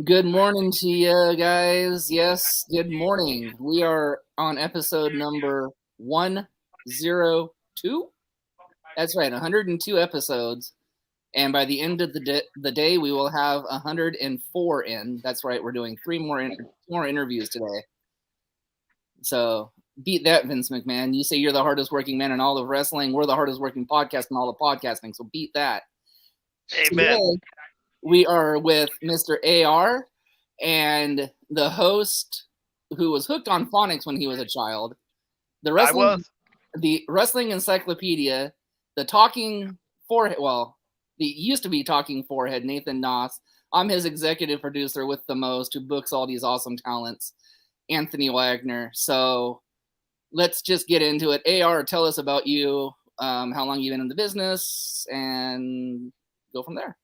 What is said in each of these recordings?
Good morning to you guys. Yes, good morning. We are on episode number 102. That's right, 102 episodes. And by the end of the day, we will have 104 in. That's right, we're doing more interviews today. So beat that, Vince McMahon. You say you're the hardest working man in all of wrestling. We're the hardest working podcast in all of podcasting. So beat that. Amen. Today, we are with Mr. AR and the host who was hooked on phonics when he was a child. The wrestling encyclopedia, the talking forehead. Well, the used to be talking forehead. Nathan Noss. I'm his executive producer with the most, who books all these awesome talents. Anthony Wagner. So let's just get into it. AR, tell us about you, how long you've been in the business, and go from there.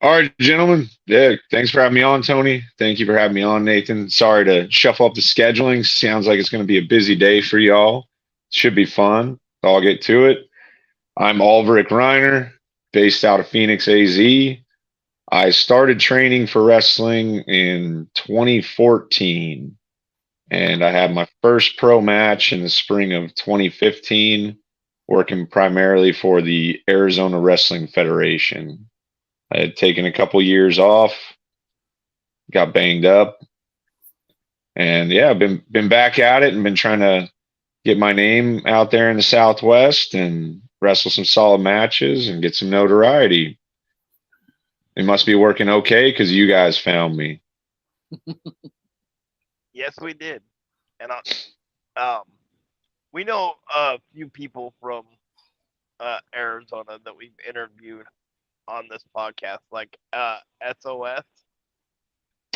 All right, gentlemen. Yeah, thanks for having me on, Tony. Thank you for having me on, Nathan. Sorry to shuffle up the scheduling. Sounds like it's going to be a busy day for y'all. Should be fun. I'll get to it. I'm Alvaric Reiner, based out of Phoenix, AZ. I started training for wrestling in 2014, and I had my first pro match in the spring of 2015, working primarily for the Arizona Wrestling Federation. I had taken a couple years off, got banged up, and yeah, I've been back at it and been trying to get my name out there in the Southwest and wrestle some solid matches and get some notoriety. It must be working okay because you guys found me. Yes, we did, and we know a few people from Arizona that we've interviewed on this podcast, like SOS.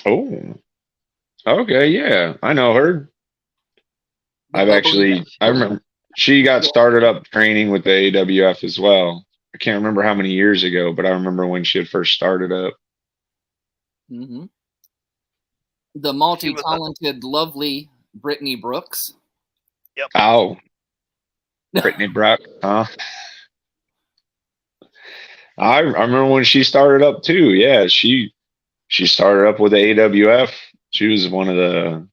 Oh, okay, yeah, I know her. I remember she got started up training with the AWF as well. I can't remember how many years ago, but I remember when she had first started up. Mm-hmm. The multi-talented, lovely Brittany Brooks. Yep. Oh, Brittany Brooks, huh? I remember when she started up too. Yeah, she started up with the AWF. She was one of the.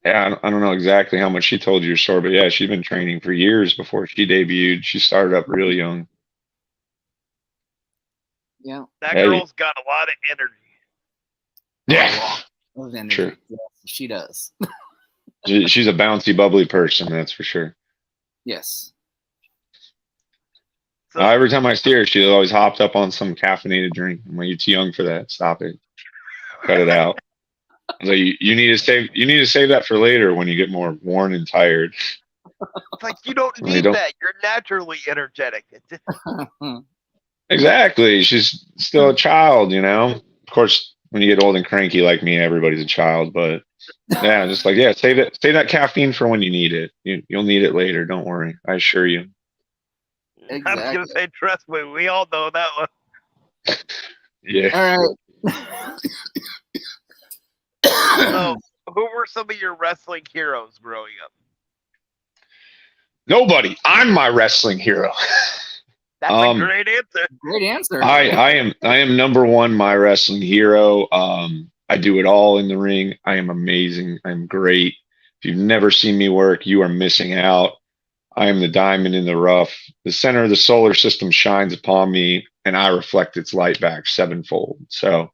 Yeah, I don't know exactly how much she told you your story, but yeah, she'd been training for years before she debuted. She started up real young. Yeah, that girl's got a lot of energy. Yeah, of energy. Sure. Yes, she does. She's a bouncy, bubbly person, that's for sure. Yes. So, every time I see her, she's always hopped up on some caffeinated drink. I'm like, you're too young for that. Stop it. Cut it out. I was like, you need to save that for later when you get more worn and tired. It's like you don't need that. You're naturally energetic. Exactly. She's still a child, you know. Of course, when you get old and cranky like me, everybody's a child. But yeah, just like save that caffeine for when you need it. You'll need it later. Don't worry. I assure you. Exactly. I was gonna say, trust me, we all know that one. Yeah. All right. So, who were some of your wrestling heroes growing up? Nobody. I'm my wrestling hero. That's a great answer. Great answer. I am number one my wrestling hero. I do it all in the ring. I am amazing. I'm great. If you've never seen me work, you are missing out. I am the diamond in the rough. The center of the solar system shines upon me, and I reflect its light back sevenfold. So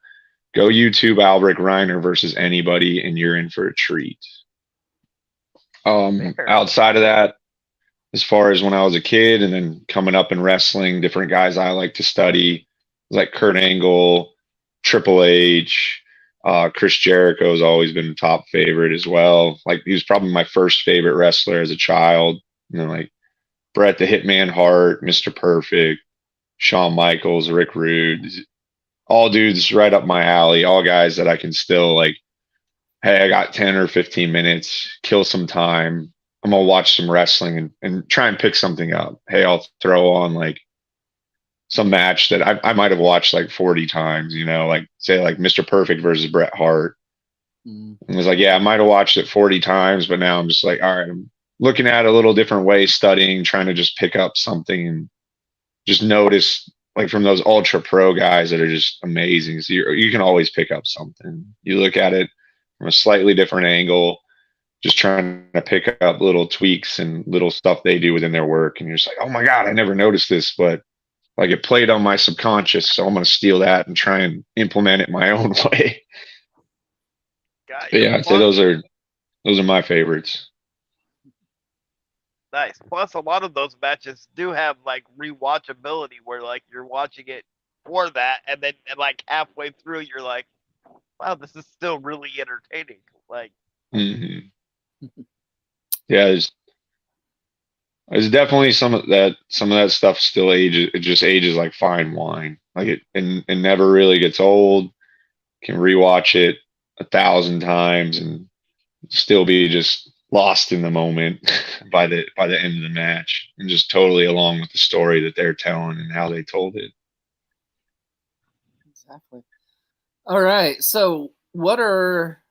go YouTube Alvaric Reiner versus anybody, and you're in for a treat. Outside of that, as far as when I was a kid and then coming up in wrestling, different guys I like to study, like Kurt Angle, Triple H, Chris Jericho has always been a top favorite as well. Like he was probably my first favorite wrestler as a child. You know, like Bret the Hitman Hart, Mr. Perfect, Shawn Michaels, Rick Rude, all dudes right up my alley. All guys that I can still like, hey, I got 10 or 15 minutes, kill some time. I'm gonna watch some wrestling and try and pick something up. Hey, I'll throw on like some match that I might have watched like 40 times, you know, like say like Mr. Perfect versus Bret Hart. And it was like, yeah, I might have watched it 40 times, but now I'm just like, all right, I'm looking at it a little different way, studying, trying to just pick up something and just notice like from those ultra pro guys that are just amazing. So you can always pick up something. You look at it from a slightly different angle, just trying to pick up little tweaks and little stuff they do within their work. And you're just like, oh my God, I never noticed this, but like it played on my subconscious. So I'm going to steal that and try and implement it my own way. Yeah, I'd say those are my favorites. Nice. Plus, a lot of those matches do have like rewatchability, where like you're watching it for that, and then like halfway through, you're like, "Wow, this is still really entertaining." Like, yeah, there's definitely some of that stuff still ages. It just ages like fine wine. Like it never really gets old. Can rewatch it 1,000 times and still be just lost in the moment by the end of the match, and just totally along with the story that they're telling and how they told it. Exactly. All right. So, what are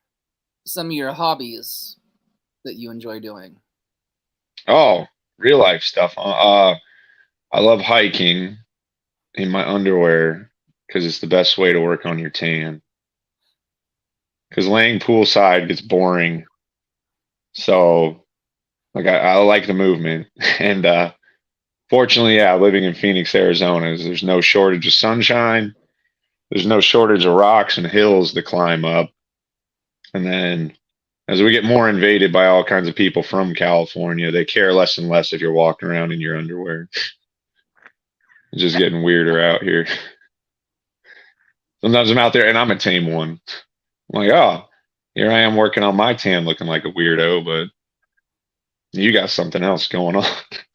some of your hobbies that you enjoy doing? Oh, real life stuff. I love hiking in my underwear because it's the best way to work on your tan. Because laying poolside gets boring. So, like, I like the movement. And fortunately, yeah, living in Phoenix, Arizona, there's no shortage of sunshine. There's no shortage of rocks and hills to climb up. And then as we get more invaded by all kinds of people from California, they care less and less if you're walking around in your underwear. It's just getting weirder out here. Sometimes I'm out there and I'm a tame one. I'm like, oh, here I am working on my tan looking like a weirdo, but you got something else going on.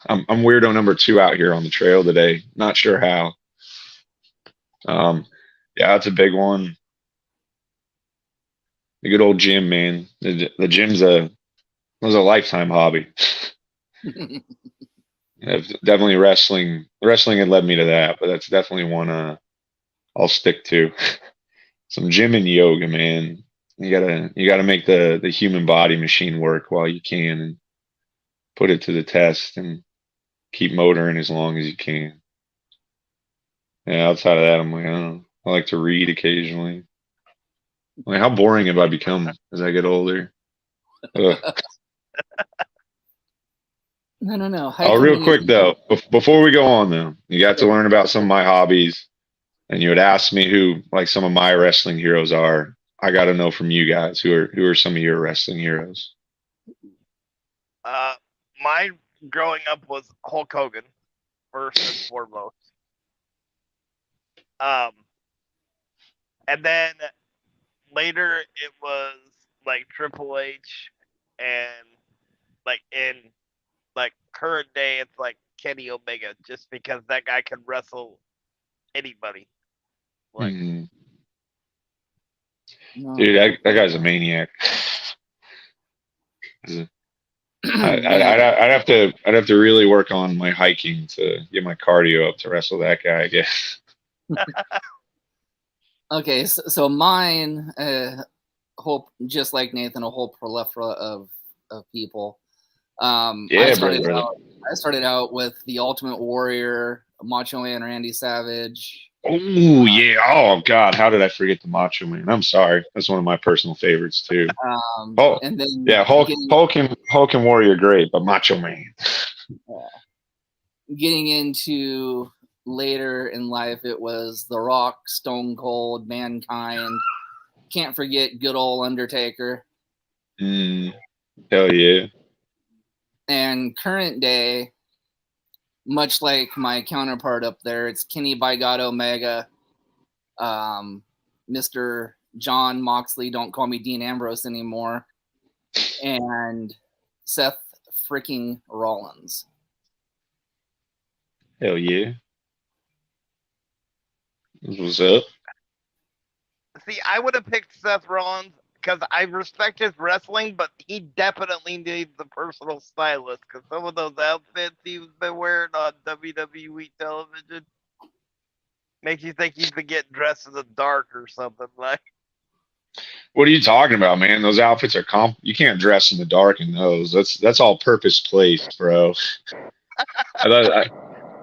I'm weirdo number 2 out here on the trail today. Not sure how. Yeah, that's a big one. The good old gym, man. The gym's was a lifetime hobby. Definitely wrestling. Wrestling had led me to that, but that's definitely one I'll stick to. Some gym and yoga, man. You gotta make the human body machine work while you can, and put it to the test and keep motoring as long as you can. Yeah, outside of that, I'm like, I like to read occasionally. Like, how boring have I become as I get older? No. Oh, real quick though, before we go on though, you got to learn about some of my hobbies, and you had asked me who like some of my wrestling heroes are. I got to know from you guys who are some of your wrestling heroes. Mine growing up was Hulk Hogan, first and foremost. And then later it was like Triple H, and like in like current day it's like Kenny Omega, just because that guy can wrestle anybody. Like, dude, that guy's a maniac. I'd have to really work on my hiking to get my cardio up to wrestle that guy, I guess. Okay, so mine, hope just like Nathan, a whole plethora of people. Yeah, I started out with the Ultimate Warrior, Macho Man Randy Savage. Oh yeah! Oh God, how did I forget the Macho Man? I'm sorry. That's one of my personal favorites too. And then yeah, Hulk and Warrior, great, but Macho Man. Getting into later in life, it was The Rock, Stone Cold, Mankind. Can't forget good old Undertaker. Hell yeah. And current day, much like my counterpart up there, it's Kenny by God Omega, Mr. John Moxley, don't call me Dean Ambrose anymore, and Seth freaking Rollins. Hell yeah. What's up? See, I would have picked Seth Rollins because I respect his wrestling, but he definitely needs a personal stylist, because some of those outfits he's been wearing on WWE television makes you think he's been getting dressed in the dark or something. Like, what are you talking about, man? Those outfits are you can't dress in the dark in those. That's all purpose placed, bro.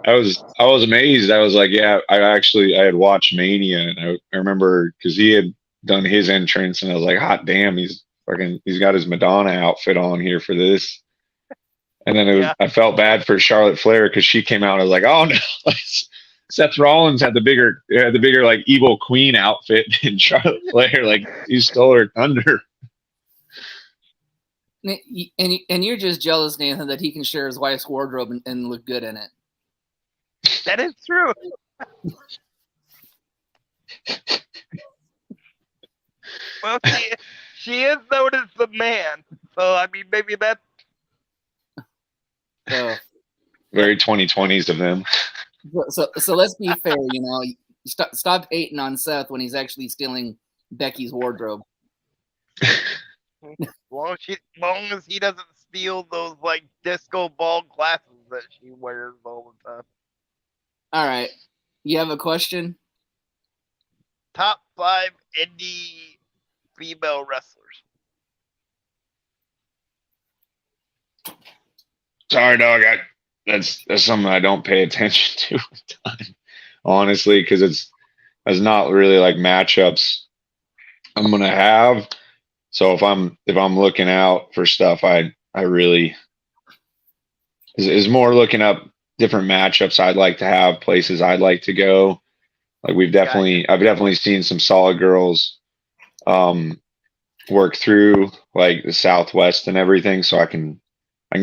I was amazed. I was like, yeah, I had watched Mania, and I remember because he had done his entrance, and I was like, hot damn, he's got his Madonna outfit on here for this. And then Yeah. I felt bad for Charlotte Flair because she came out. I was like, oh no, Seth Rollins had the bigger like evil queen outfit than Charlotte Flair. Like he stole her thunder. And you're just jealous, Nathan, that he can share his wife's wardrobe and look good in it. That is true. Well, she is known as the man, so I mean maybe that. So very 2020s of them. So let's be fair, you know. Stop hating on Seth when he's actually stealing Becky's wardrobe. As long as he doesn't steal those like disco ball glasses that she wears all the time. All right, you have a question? Top 5 indie female wrestlers. Sorry, dog. That's something I don't pay attention to a ton, honestly, because it's not really like matchups I'm gonna have. So if I'm looking out for stuff, I really is more looking up different matchups I'd like to have, places I'd like to go. Like I've definitely seen some solid girls work through like the Southwest and everything. So I can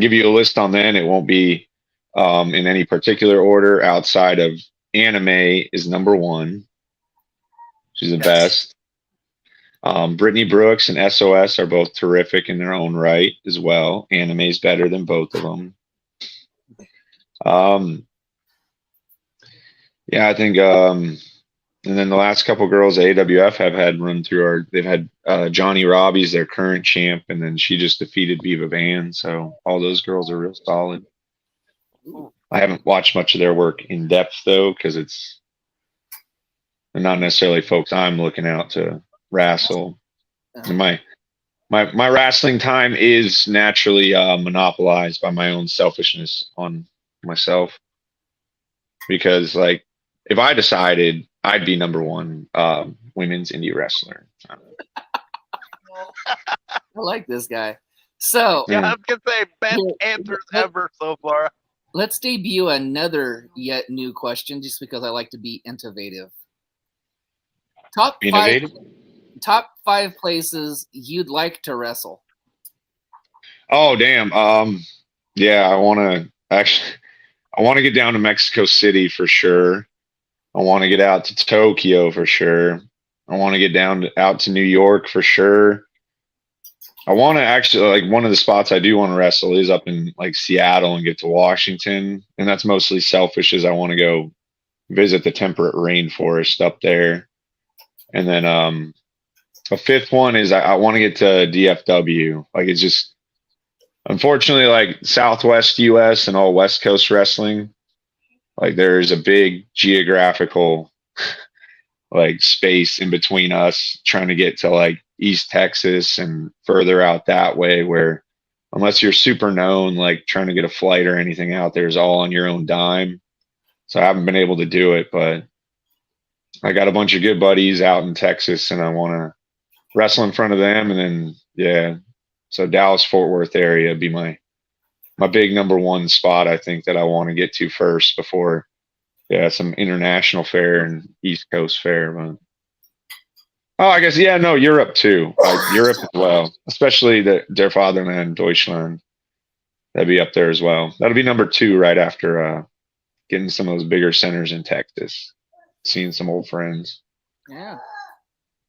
give you a list on that. It won't be in any particular order outside of anime is number one. She's the best. Brittany Brooks and SOS are both terrific in their own right as well. Anime is better than both of them. Yeah, I think, and then the last couple girls AWF have had run through they've had Johnny Robbie's their current champ, and then she just defeated Viva Van. So all those girls are real solid. I haven't watched much of their work in depth though, because they're not necessarily folks I'm looking out to wrestle. And my wrestling time is naturally monopolized by my own selfishness on myself, because like if I decided I'd be number one women's indie wrestler. I like this guy. So yeah, I was gonna say best answers ever so far. Let's debut another yet new question, just because I like to be innovative. Top five places you'd like to wrestle. Oh damn. Yeah, I want to get down to Mexico City for sure. I want to get out to Tokyo for sure. I want to get out to New York for sure. I want to actually, like, one of the spots I do want to wrestle is up in like Seattle and get to Washington, and that's mostly selfish, as I want to go visit the temperate rainforest up there. And then a fifth one is I want to get to DFW. Like, it's just unfortunately like Southwest US and all West Coast wrestling, like there's a big geographical like space in between us trying to get to like East Texas and further out that way, where unless you're super known, like trying to get a flight or anything out there is all on your own dime. So I haven't been able to do it, but I got a bunch of good buddies out in Texas and I want to wrestle in front of them. And then, yeah, so Dallas Fort Worth area would be my big number one spot, I think, that I want to get to first before, yeah, some international fair and East Coast fair. But, oh, I guess, yeah, no, Europe too. Europe as well, especially Der Fatherland, Deutschland. That'd be up there as well. That'll be number two right after getting some of those bigger centers in Texas, seeing some old friends. Yeah.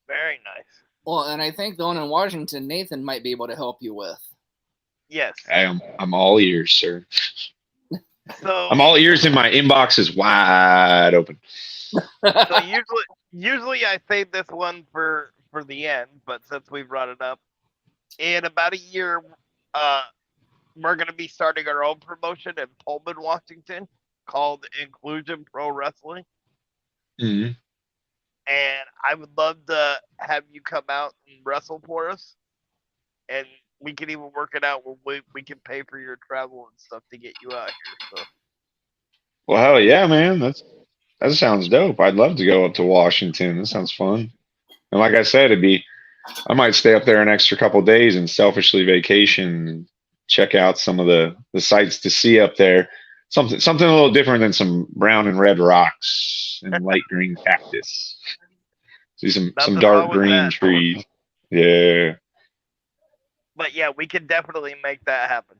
Very nice. Well, and I think the one in Washington, Nathan might be able to help you with. Yes. I'm all ears, sir. So I'm all ears, and my inbox is wide open. So usually I save this one for the end, but since we brought it up, in about a year, we're going to be starting our own promotion in Pullman, Washington, called Inclusion Pro Wrestling. Mm-hmm. And I would love to have you come out and wrestle for us, and we can even work it out where we can pay for your travel and stuff to get you out here. So. Well, hell yeah, man. That sounds dope. I'd love to go up to Washington. That sounds fun. And like I said, I might stay up there an extra couple days and selfishly vacation and check out some of the sights to see up there. Something a little different than some brown and red rocks and light green cactus. See some dark green trees. Yeah. But yeah, we can definitely make that happen.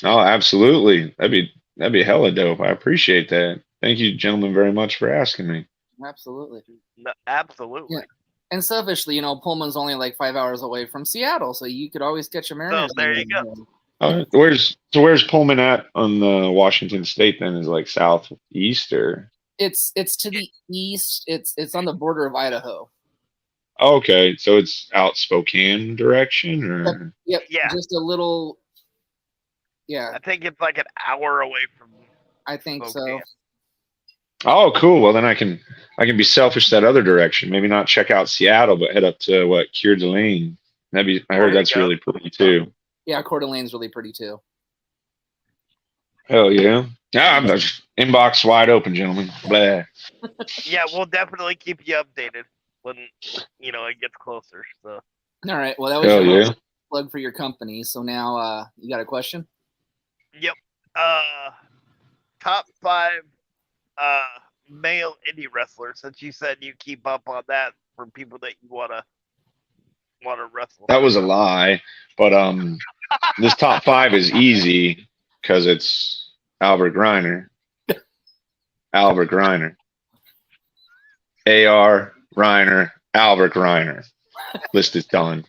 Oh, absolutely. That'd be hella dope. I appreciate that. Thank you, gentlemen, very much for asking me. Absolutely. No, absolutely. Yeah. And selfishly, you know, Pullman's only like 5 hours away from Seattle, so you could always catch a Mariners. So there you go. Where's Pullman at on the Washington State then? Is like southeast or? It's to the east. It's on the border of Idaho. Okay, so it's out Spokane direction, or? Yep. Yeah. Just a little. Yeah. I think it's like an hour away from. I think Spokane. So. Oh, cool. Well, then I can be selfish that other direction. Maybe not check out Seattle, but head up to Coeur d'Alene. I heard that's really pretty too. Yeah, Coeur d'Alene's really pretty too. Hell yeah! Yeah, I'm just inbox wide open, gentlemen. Blah. Yeah, we'll definitely keep you updated when it gets closer. So. All right. Well, that was a plug for your company. So now you got a question? Yep. Top 5 male indie wrestlers, since you said you keep up on that for people that you wanna wrestle. That was a lie, but this top 5 is easy because it's Alvaric Reiner. Alvaric Reiner. AR Reiner. Alvaric Reiner. List is done.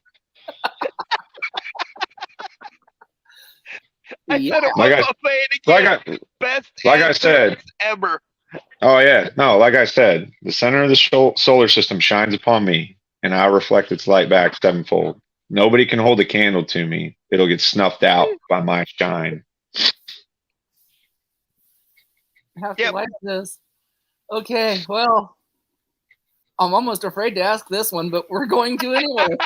I said it was best like I said ever. Oh yeah, no, like I said, the center of the solar system shines upon me, and I reflect its light back sevenfold. Nobody can hold a candle to me; it'll get snuffed out by my shine. I have to like this. Okay, well, I'm almost afraid to ask this one, but we're going to anyway.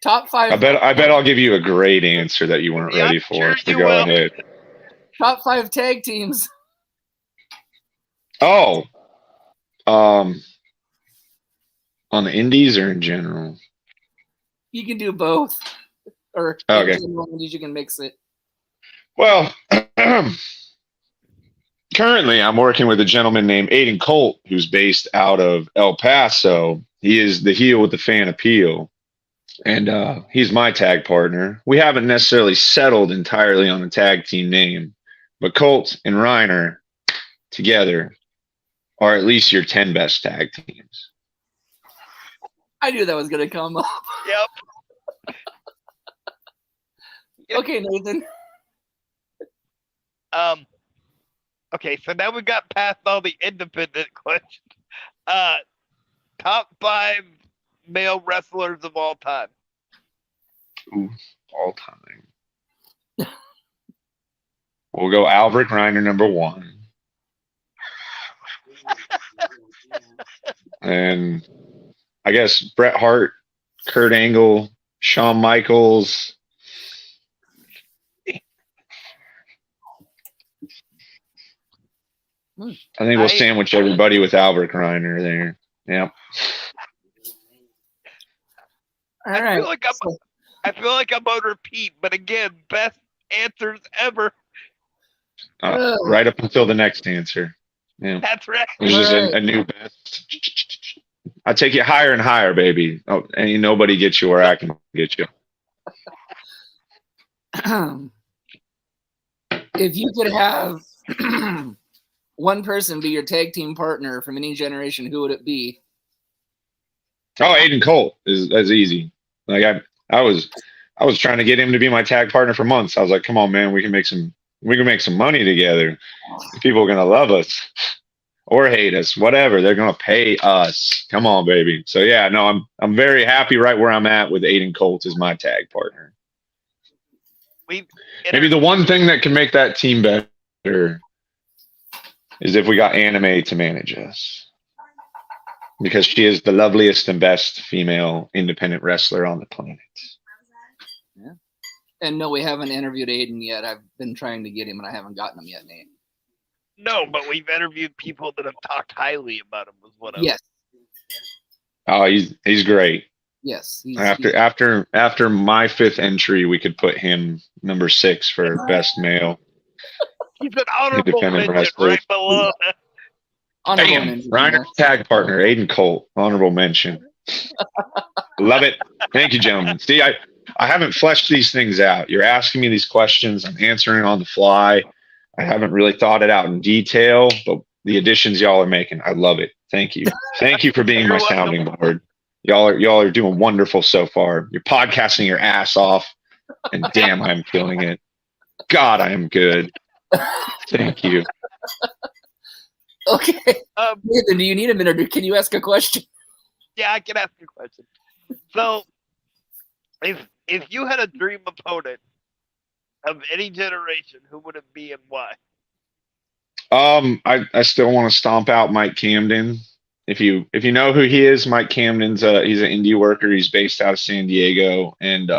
Top 5. I bet I'll give you a great answer that you weren't ready for. Sure so go ahead. Top 5 tag teams. Oh, on the indies or in general? You can do both, or okay. You can mix it. Well, currently I'm working with a gentleman named Aiden Colt, who's based out of El Paso. He is the heel with the fan appeal, and he's my tag partner. We haven't necessarily settled entirely on a tag team name, but Colt and Reiner together are at least your 10 best tag teams. I knew that was going to come up. Yep. Okay, Nathan. Okay, so now we got past all the independent questions. Top 5 male wrestlers of all time. Ooh, all time. We'll go Alvaric Reiner number 1. And I guess Bret Hart, Kurt Angle, Shawn Michaels. I think we'll sandwich everybody with Alvaric Reiner there. Yeah. I feel like I'm on repeat, but again, best answers ever. Right up until the next answer. Yeah. That's right. There's just a new best. I take you higher and higher, baby. Oh, ain't nobody gets you where I can get you. If you could have one person be your tag team partner from any generation, who would it be? Oh, Aiden Colt is easy. Like I was trying to get him to be my tag partner for months. I was like, come on, man, we can make some money together. People are gonna love us or hate us, whatever. They're gonna pay us. Come on, baby. So yeah, no, I'm very happy right where I'm at with Aiden Colt as my tag partner. Maybe the one thing that can make that team better is if we got Anime to manage us, because she is the loveliest and best female independent wrestler on the planet. Yeah. And no, we haven't interviewed Aiden yet. I've been trying to get him, and I haven't gotten him yet, Nate. No, but we've interviewed people that have talked highly about him. Was what I yes. Oh, he's great. Yes. After my 5th entry, we could put him number 6 for best male. He's an honorable mention right below. Damn, Reiner's tag partner, Aiden Colt, honorable mention. Love it. Thank you, gentlemen. See, I haven't fleshed these things out. You're asking me these questions. I'm answering on the fly. I haven't really thought it out in detail, but the additions y'all are making, I love it. Thank you. Thank you for being my sounding board. Y'all are doing wonderful so far. You're podcasting your ass off, and damn, I'm killing it. God, I am good. Thank you. Okay. Nathan, do you need a minute, or can you ask a question? Yeah, I can ask a question. So, if you had a dream opponent of any generation, who would it be and why? I still want to stomp out Mike Camden. If you know who he is, Mike Camden's he's an indie worker. He's based out of San Diego, and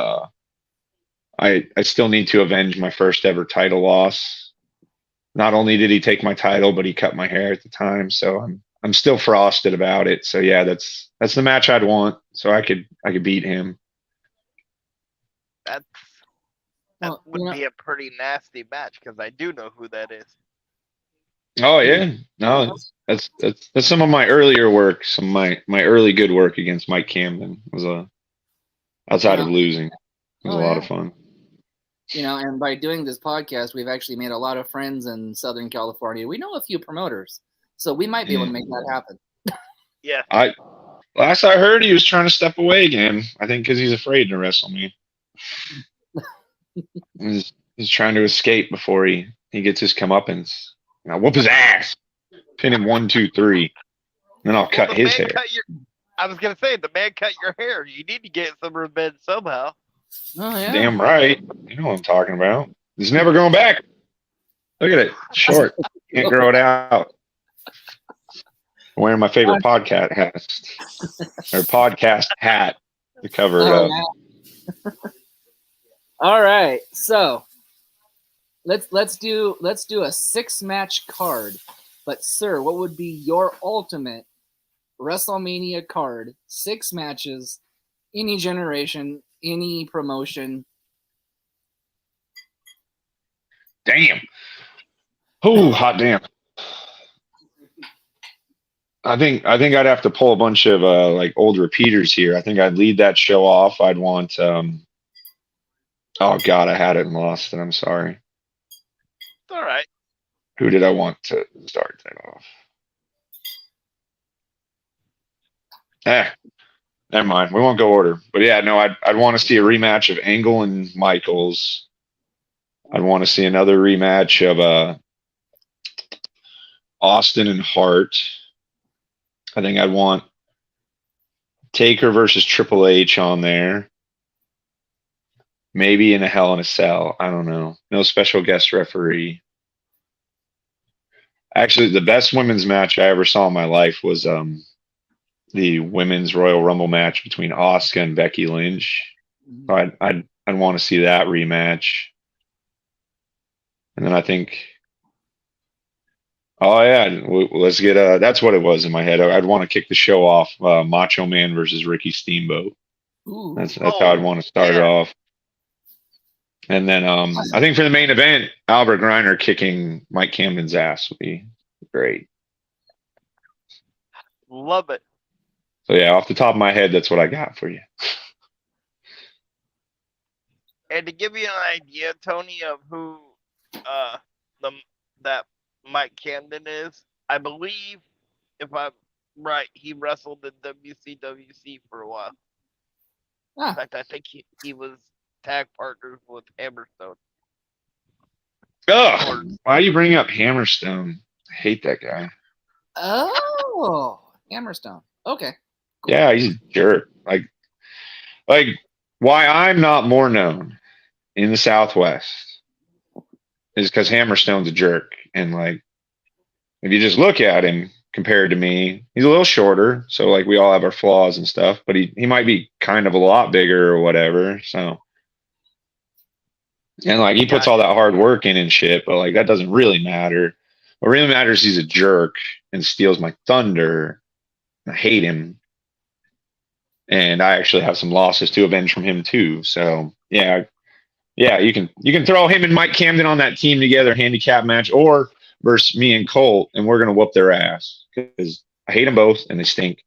I still need to avenge my first ever title loss. Not only did he take my title, but he cut my hair at the time, so I'm still frosted about it. So yeah, that's the match I'd want, so I could beat him. That would be a pretty nasty match, because I do know who that is. Oh yeah, no, that's some of my earlier work. Some of my early good work against Mike Camden was outside of losing. It was a lot of fun. And by doing this podcast, we've actually made a lot of friends in Southern California. We know a few promoters, so we might be able to make that happen. Yeah. Last I heard, he was trying to step away again. I think because he's afraid to wrestle me. He's trying to escape before he gets his comeuppance. I'll whoop his ass, pin him 1, 2, 3, then I'll cut his hair. I was gonna say, the man cut your hair. You need to get some revenge somehow. Oh yeah. Damn right. You know what I'm talking about. He's never going back. Look at it, short. Can't grow it out. I'm wearing my favorite podcast hat to cover it up. Yeah. All right, so let's do a 6-match card. But sir, what would be your ultimate WrestleMania card? 6 matches, any generation, any promotion. Damn. Oh, hot damn. I think I'd have to pull a bunch of like old repeaters here. I think I'd lead that show off. I'd want oh God, I had it and lost it. I'm sorry. It's all right. Who did I want to start that off? Never mind. We won't go order. But yeah, no, I'd want to see a rematch of Angle and Michaels. I'd want to see another rematch of Austin and Hart. I think I'd want Taker versus Triple H on there. Maybe in a Hell in a Cell. I don't know. No special guest referee. Actually, the best women's match I ever saw in my life was the women's Royal Rumble match between Asuka and Becky Lynch. I'd want to see that rematch. And then I think, oh yeah, let's get that's what it was in my head. I'd want to kick the show off, Macho Man versus Ricky Steamboat. Ooh. That's how I'd want to start it off. And then I think for the main event, Albert Reiner kicking Mike Camden's ass would be great. Love it. So yeah, off the top of my head, that's what I got for you. And to give you an idea, Tony, of who that Mike Camden is, I believe, if I'm right, he wrestled in WCWC for a while. In fact, I think he was tag partners with Hammerstone. Oh, why are you bringing up Hammerstone? I hate that guy. Oh, Hammerstone. Okay. Cool. Yeah, he's a jerk. Like why I'm not more known in the Southwest is because Hammerstone's a jerk. And like, if you just look at him compared to me, he's a little shorter. So like, we all have our flaws and stuff, but he might be kind of a lot bigger or whatever. So And like he puts all that hard work in and shit, but like that doesn't really matter. What really matters is he's a jerk and steals my thunder. I hate him. And I actually have some losses to avenge from him too. So yeah, you can throw him and Mike Camden on that team together, handicap match, or versus me and Colt, and we're gonna whoop their ass because I hate them both and they stink.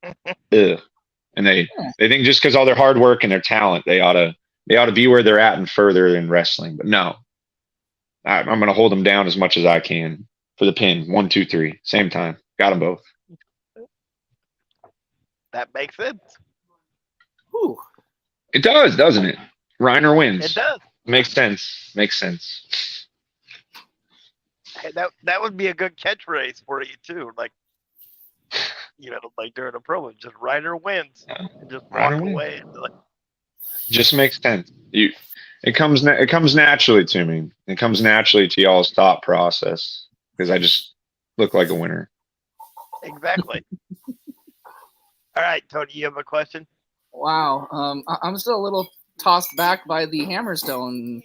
Ugh. And they think just because all their hard work and their talent, they ought to be where they're at and further in wrestling. But no, I'm gonna hold them down as much as I can for the pin. 1, 2, 3, same time. Got them both. That makes sense. Whew. It does, doesn't it? Reiner wins. It does. Makes sense. Makes sense. Hey, that would be a good catchphrase for you too. Like, like during a promo, just Reiner wins. And just walk away. Just makes sense. It comes naturally to me. It comes naturally to y'all's thought process because I just look like a winner. Exactly. All right, Tony, you have a question? Wow. I'm still a little tossed back by the Hammerstone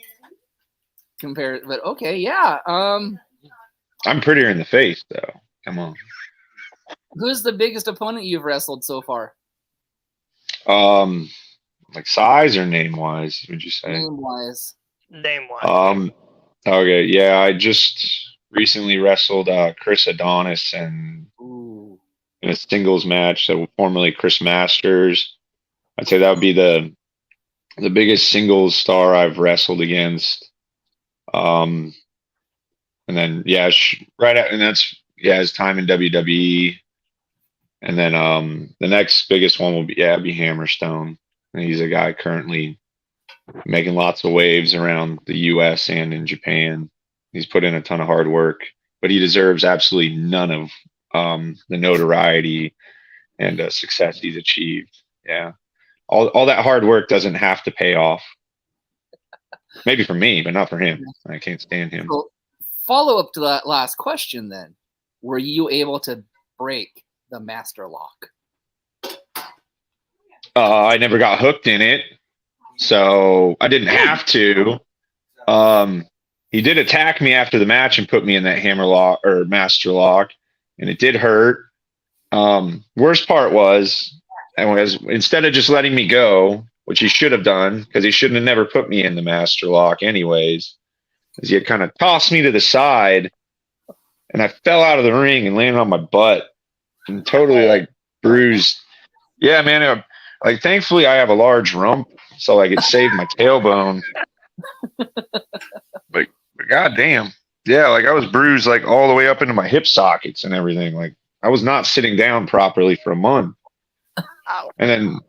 compared, but okay, yeah. I'm prettier in the face though. Come on. Who's the biggest opponent you've wrestled so far? Like size or name wise, would you say? Name wise. Okay, yeah, I just recently wrestled Chris Adonis in a singles match, so formerly Chris Masters. I'd say that would be the biggest singles star I've wrestled against. And then that's his time in WWE. And then the next biggest one will be Hammerstone. And he's a guy currently making lots of waves around the US and in Japan. He's put in a ton of hard work, but he deserves absolutely none of the notoriety and success he's achieved. Yeah. All that hard work doesn't have to pay off. Maybe for me, but not for him. I can't stand him. So, follow up to that last question then. Were you able to break the master lock? I never got hooked in it, so I didn't have to. He did attack me after the match and put me in that hammer lock or master lock, and it did hurt. Worst part was instead of just letting me go, which he should have done, because he shouldn't have never put me in the master lock anyways, is he had kind of tossed me to the side, and I fell out of the ring and landed on my butt and totally like bruised. Yeah, man. Like, thankfully, I have a large rump, so like it saved my tailbone. But goddamn, yeah, like I was bruised like all the way up into my hip sockets and everything. Like I was not sitting down properly for a month. And then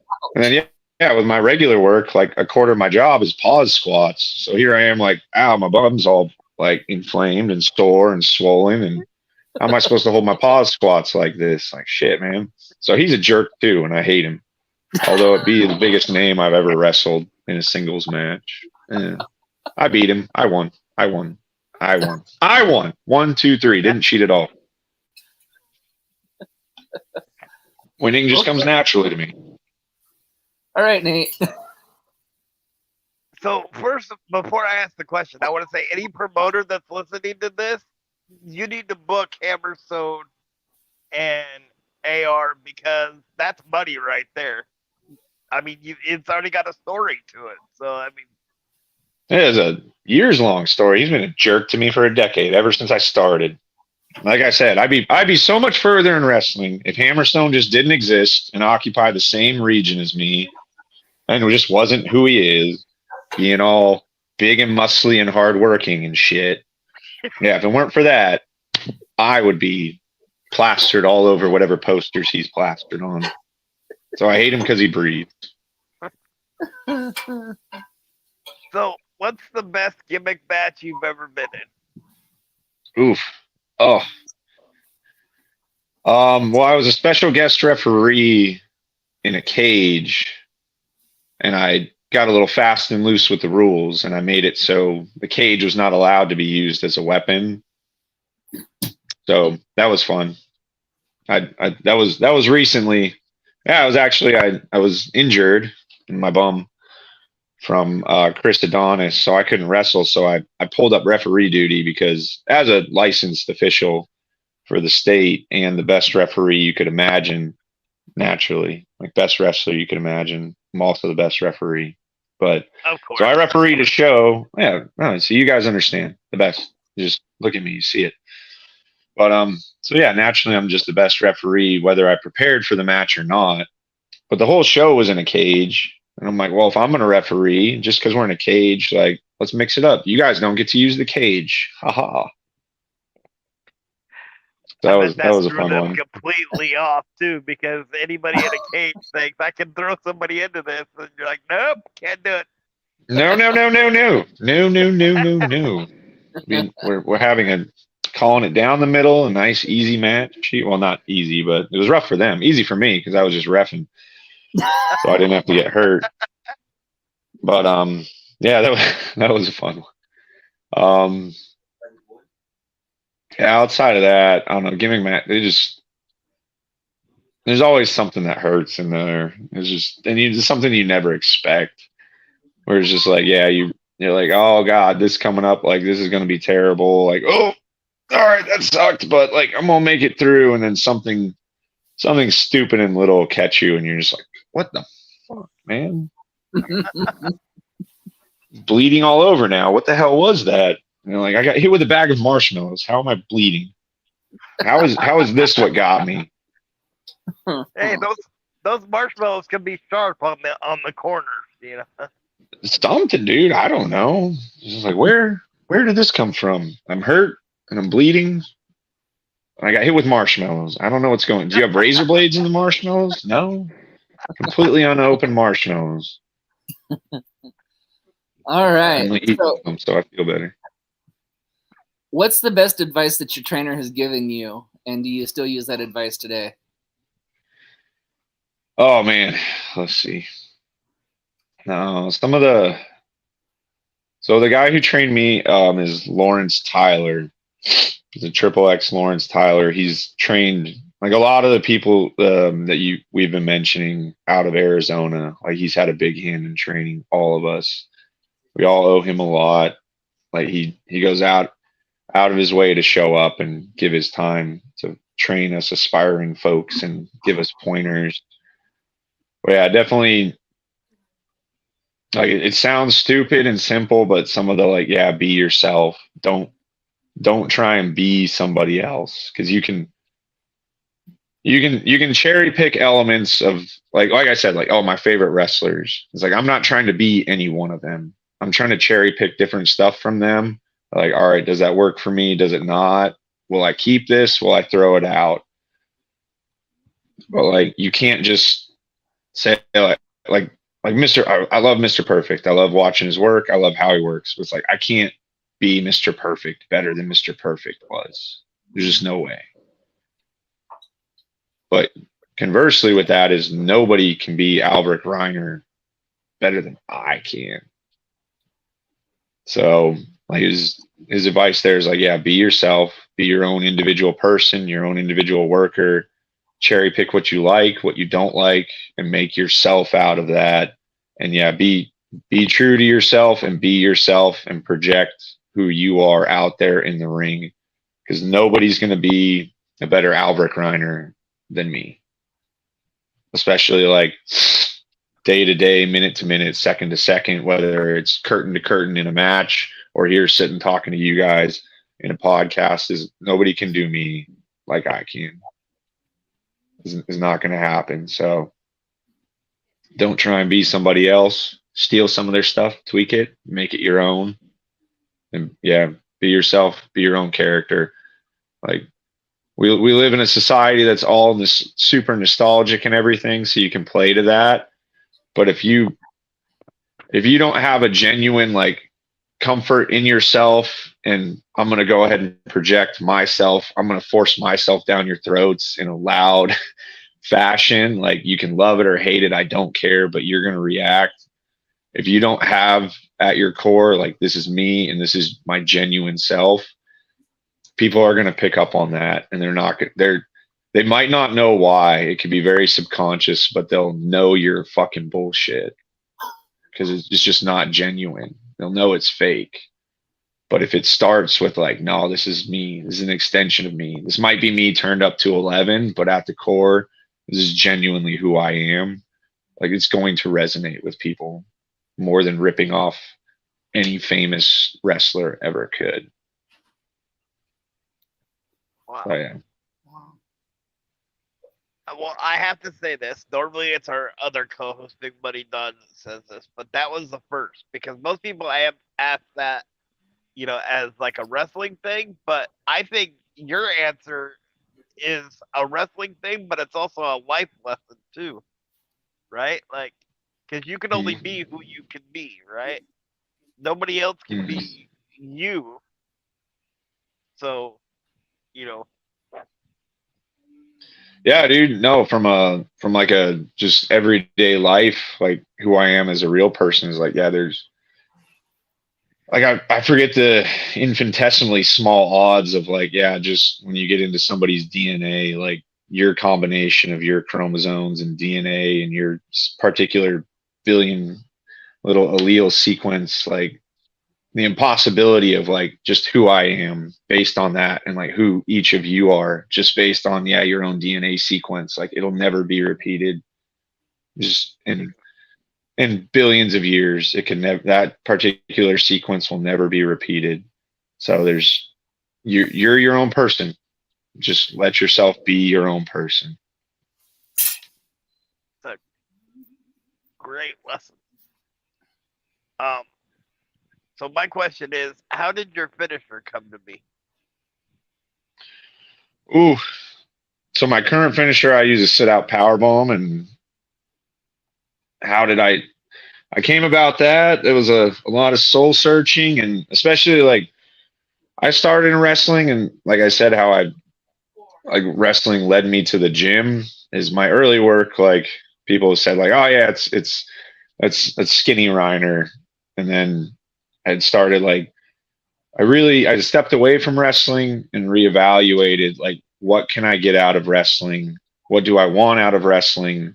with my regular work, like a quarter of my job is pause squats. So here I am, like, ow, my bum's all like inflamed and sore and swollen, and how am I supposed to hold my pause squats like this? Like shit, man. So he's a jerk too, and I hate him. Although it be the biggest name I've ever wrestled in a singles match. Yeah. I beat him. I won. 1, 2, 3. Didn't cheat at all. Winning just comes naturally to me. All right, Nate. So first, before I ask the question, I want to say any promoter that's listening to this, you need to book Hammerstone and AR because that's money right there. I mean, it's already got a story to it. So, I mean, it is a years-long story. He's been a jerk to me for a decade, ever since I started. Like I said, I'd be so much further in wrestling if Hammerstone just didn't exist and occupy the same region as me, and it just wasn't who he is, being all big and muscly and hardworking and shit. Yeah, if it weren't for that, I would be plastered all over whatever posters he's plastered on. So I hate him because he breathes. So, what's the best gimmick match you've ever been in? Oof. Oh. Well, I was a special guest referee in a cage, and I got a little fast and loose with the rules, and I made it so the cage was not allowed to be used as a weapon. So that was fun. That was recently. Yeah, I was injured in my bum, from Chris Adonis, so I couldn't wrestle. So I pulled up referee duty because as a licensed official for the state and the best referee you could imagine, naturally, like best wrestler you could imagine, I'm also the best referee. But Of course. so I refereed a show. Yeah, no, so you guys understand the best. Just look at me, you see it. But so yeah, naturally I'm just the best referee, whether I prepared for the match or not. But the whole show was in a cage. And I'm like, well, if I'm going to referee, just because we're in a cage, like, let's mix it up. You guys don't get to use the cage. Haha. That was a fun one. Completely off too, because anybody in a cage thinks I can throw somebody into this, and you're like, nope, can't do it. No. I mean, we're having calling it down the middle, a nice easy match. Well, not easy, but it was rough for them. Easy for me because I was just reffing. So I didn't have to get hurt. But yeah, that was a fun one. Yeah, outside of that, I don't know, gimmick match, there's always something that hurts in there. It's something you never expect. Where it's just like, yeah, you're like, oh God, this coming up, like this is gonna be terrible. Like, oh, all right, that sucked, but like I'm gonna make it through, and then something stupid and little will catch you, and you're just like, what the fuck, man? Bleeding all over now. What the hell was that? And you're like, I got hit with a bag of marshmallows. How am I bleeding? How is this what got me? Hey, those marshmallows can be sharp on the corners, you know. Something, dude. I don't know. It's just like, where did this come from? I'm hurt and I'm bleeding. I got hit with marshmallows. I don't know what's going. Do you have razor blades in the marshmallows? No. Completely unopened marshmallows. All right. So I feel better. What's the best advice that your trainer has given you, and do you still use that advice today? Oh man, let's see. No, so the guy who trained me is Lawrence Tyler. He's a Triple X Lawrence Tyler. He's trained like a lot of the people that we've been mentioning out of Arizona. Like he's had a big hand in training all of us. We all owe him a lot. Like he goes out of his way to show up and give his time to train us aspiring folks and give us pointers. But yeah, definitely. Like it sounds stupid and simple, but some of the like, yeah, be yourself. Don't try and be somebody else, because you can cherry pick elements of like I said, like, oh, my favorite wrestlers. It's like I'm not trying to be any one of them. I'm trying to cherry pick different stuff from them. Like, all right, does that work for me? Does it not? Will I keep this? Will I throw it out? But like you can't just say like I love Mr. Perfect. I love watching his work. I love how he works. But it's like I can't be Mr. Perfect better than Mr. Perfect was. There's just no way. But conversely with that is nobody can be Alvaric Reiner better than I can. So like his advice there is like, yeah, be yourself, be your own individual person, your own individual worker, cherry pick what you like, what you don't like, and make yourself out of that. And yeah, be true to yourself and be yourself and project who you are out there in the ring, because nobody's going to be a better Alvaric Reiner than me, especially like day to day, minute to minute, second to second, whether it's curtain to curtain in a match or here sitting talking to you guys in a podcast. Is nobody can do me like I can. Is not going to happen. So don't try and be somebody else. Steal some of their stuff, tweak it, make it your own, and yeah, be yourself, be your own character. Like we live in a society that's all this super nostalgic and everything, so you can play to that. But if you don't have a genuine like comfort in yourself, and I'm going to go ahead and project myself, I'm going to force myself down your throats in a loud fashion, like you can love it or hate it, I don't care, but you're going to react. If you don't have at your core like this is me and this is my genuine self, people are going to pick up on that, and they might not know why. It could be very subconscious, but they'll know you're fucking bullshit. because it's just not genuine. They'll know it's fake. But if it starts with like, no, this is me, this is an extension of me. This might be me turned up to 11, but at the core, this is genuinely who I am. Like it's going to resonate with people more than ripping off any famous wrestler ever could. Wow. So, yeah. Well, I have to say this. Normally, it's our other co-host, Big Buddy Dunn, that says this, but that was the first because most people I have asked that, as like a wrestling thing. But I think your answer is a wrestling thing, but it's also a life lesson too, right? Like, because you can only be who you can be, right? Nobody else can be you. So, Yeah, dude. No, from like a just everyday life, like who I am as a real person is like, yeah, there's like I forget the infinitesimally small odds of like, yeah, just when you get into somebody's DNA, like your combination of your chromosomes and DNA and your particular billion little allele sequence, like the impossibility of like just who I am based on that and like who each of you are just based on your own DNA sequence. Like it'll never be repeated. Just in billions of years, it can never, that particular sequence will never be repeated. So you're your own person. Just let yourself be your own person. It's a great lesson. So my question is, how did your finisher come to be? Ooh. So my current finisher, I use a sit out power bomb. And how did I came about that? There was a lot of soul searching, and especially like I started in wrestling, and like I said, how I like wrestling led me to the gym is my early work. Like people said like, oh yeah, it's skinny Reiner. And then I started like, I stepped away from wrestling and reevaluated like, what can I get out of wrestling? What do I want out of wrestling?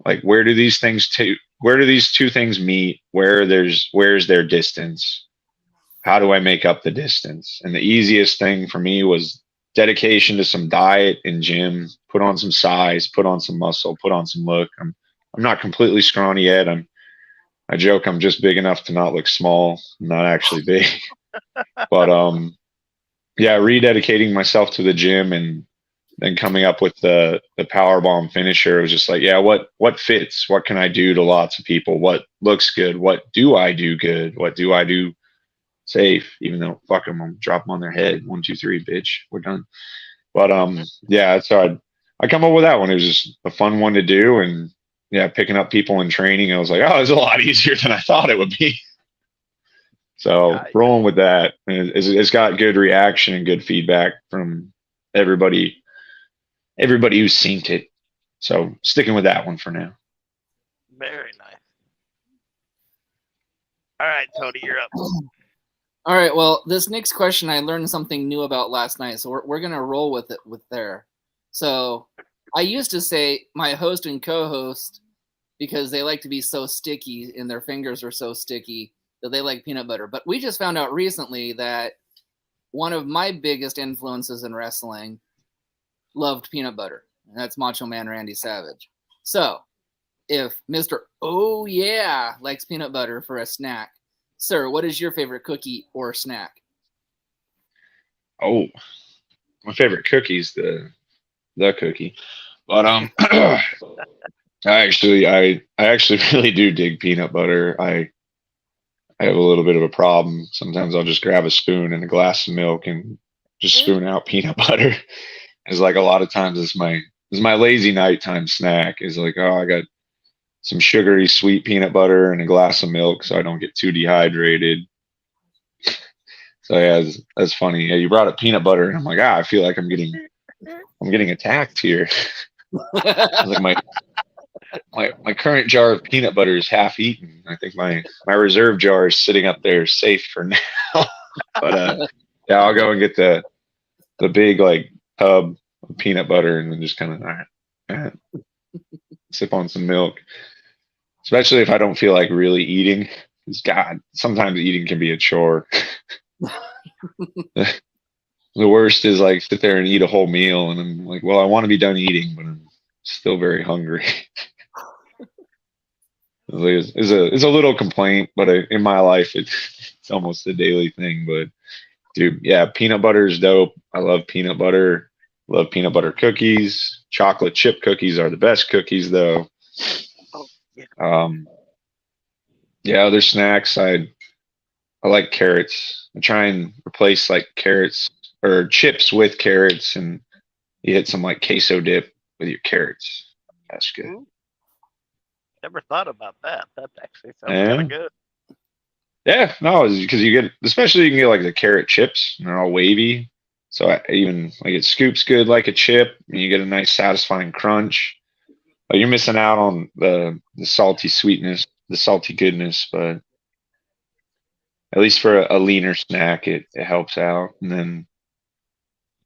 Like, where do these two things meet? Where's their distance? How do I make up the distance? And the easiest thing for me was dedication to some diet and gym, put on some size, put on some muscle, put on some look. I'm not completely scrawny yet. I joke I'm just big enough to not look small. I'm not actually big. But yeah, rededicating myself to the gym and then coming up with the power bomb finisher. It was just like, yeah, what fits? What can I do to lots of people? What looks good? What do I do good? What do I do safe? Even though fuck them, I'm drop them on their head. 1, 2, 3, bitch, we're done. But yeah, so I come up with that one. It was just a fun one to do, and yeah, picking up people in training, I was like, oh, it's a lot easier than I thought it would be. So rolling with that, it's got good reaction and good feedback from everybody who's seen it. So sticking with that one for now. Very nice. All right, Tony, you're up. All right. Well, this next question I learned something new about last night, so we're gonna roll with it with there. So I used to say my host and co-host because they like to be so sticky and their fingers are so sticky that they like peanut butter. But we just found out recently that one of my biggest influences in wrestling loved peanut butter, and that's Macho Man Randy Savage. So if Mr. Oh yeah likes peanut butter for a snack, sir, what is your favorite cookie or snack? Oh, my favorite cookie's the cookie. But I actually really do dig peanut butter. I have a little bit of a problem. Sometimes I'll just grab a spoon and a glass of milk and just spoon out peanut butter. It's like a lot of times it's my lazy nighttime snack is like, oh, I got some sugary sweet peanut butter and a glass of milk so I don't get too dehydrated. So yeah, that's funny. Yeah, you brought up peanut butter and I'm like, I feel like I'm getting attacked here. Like my current jar of peanut butter is half eaten. I think my reserve jar is sitting up there safe for now. But yeah, I'll go and get the big like tub of peanut butter and then just kind of all right, sip on some milk. especially if I don't feel like really eating. Because God, sometimes eating can be a chore. The worst is like sit there and eat a whole meal, and I'm like, well, I want to be done eating, but I'm still very hungry. It's a little complaint, but in my life, it's almost a daily thing. But dude, yeah, peanut butter is dope. I love peanut butter. Love peanut butter cookies. Chocolate chip cookies are the best cookies, though. Oh, yeah. Yeah, other snacks. I like carrots. I try and replace like carrots or chips with carrots, and you hit some like queso dip with your carrots. That's good. Ooh, never thought about that. That actually sounds kind Yeah. of good. Yeah, no, because you get, especially you can get like the carrot chips, and they're all wavy. So I even like it scoops good like a chip, and you get a nice satisfying crunch. You're missing out on the salty sweetness, the salty goodness, but at least for a leaner snack, it helps out. And then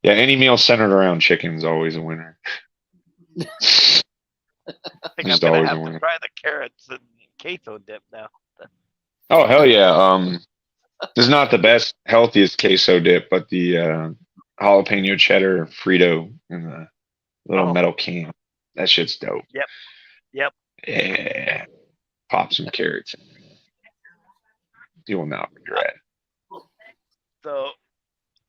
yeah, any meal centered around chicken is always a winner. I think I'm Just gonna always a have to winner. try the carrots and queso dip now. Oh hell yeah! This is not the best, healthiest queso dip, but the jalapeno cheddar Frito in the little Oh, metal can. That shit's dope. yep, yep. Yeah, pop some carrots in. You will not regret. So,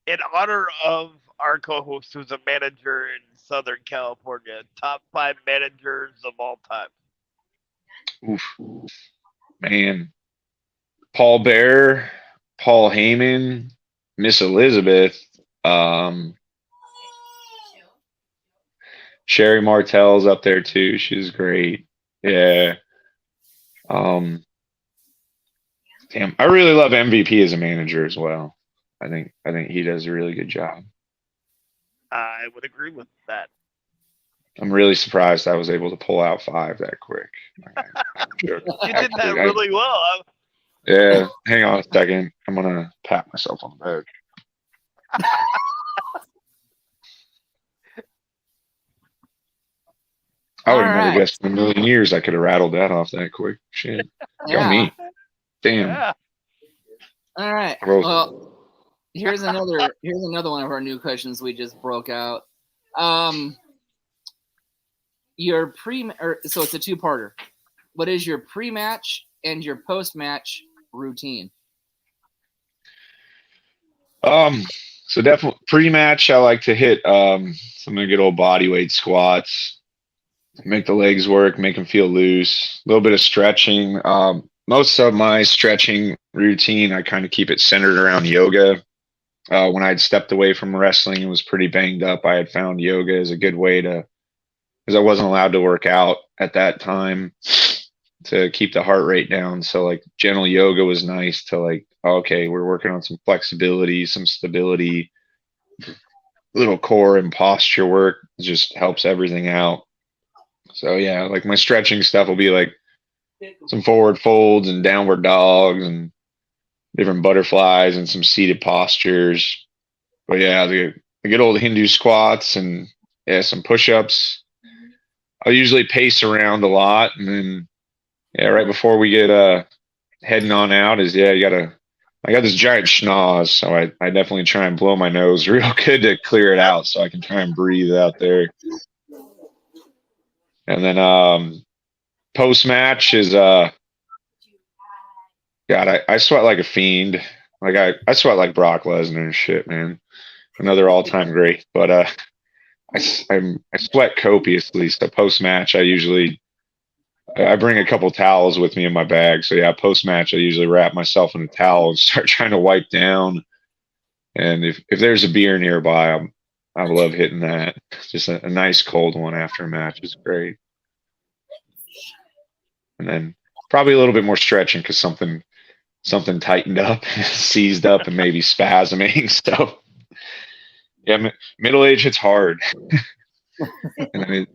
in honor of our co-host, who's a manager in Southern California, top 5 managers of all time. Oof, man. Paul Bear, Paul Heyman, Miss Elizabeth, um, Sherry Martell's up there too. She's great. Yeah. Um, damn, I really love MVP as a manager as well. I think he does a really good job. I would agree with that. I'm really surprised I was able to pull out 5 that quick. You did that really well. Yeah, hang on a second. I'm gonna pat myself on the back. I would have never guessed in a million years I could have rattled that off that quick. Shit. Go me. Damn. Yeah. All right. Well, here's another one of our new questions we just broke out. Your so it's a two-parter. What is your pre-match and your post-match routine? So definitely pre-match I like to hit some good old body weight squats, make the legs work, make them feel loose, a little bit of stretching. Most of my stretching routine I kind of keep it centered around yoga. When I'd stepped away from wrestling and was pretty banged up, I had found yoga as a good way to, because I wasn't allowed to work out at that time, to keep the heart rate down. So like gentle yoga was nice to like, okay, we're working on some flexibility, some stability, little core and posture work. It just helps everything out. So yeah, like my stretching stuff will be like some forward folds and downward dogs and different butterflies and some seated postures. But yeah, the good old Hindu squats and yeah, some push-ups. I'll usually pace around a lot, and then yeah, right before we get heading on out is yeah, I got this giant schnoz, so I definitely try and blow my nose real good to clear it out so I can try and breathe out there. And then post match is God, I sweat like a fiend. Like I sweat like Brock Lesnar and shit, man. Another all time great. But I sweat copiously. So post match I bring a couple towels with me in my bag. So yeah, post match I usually wrap myself in a towel and start trying to wipe down. And if there's a beer nearby, I love hitting that. Just a nice cold one after a match is great. And then probably a little bit more stretching because something tightened up, seized up, and maybe spasming. So yeah, middle age hits hard, and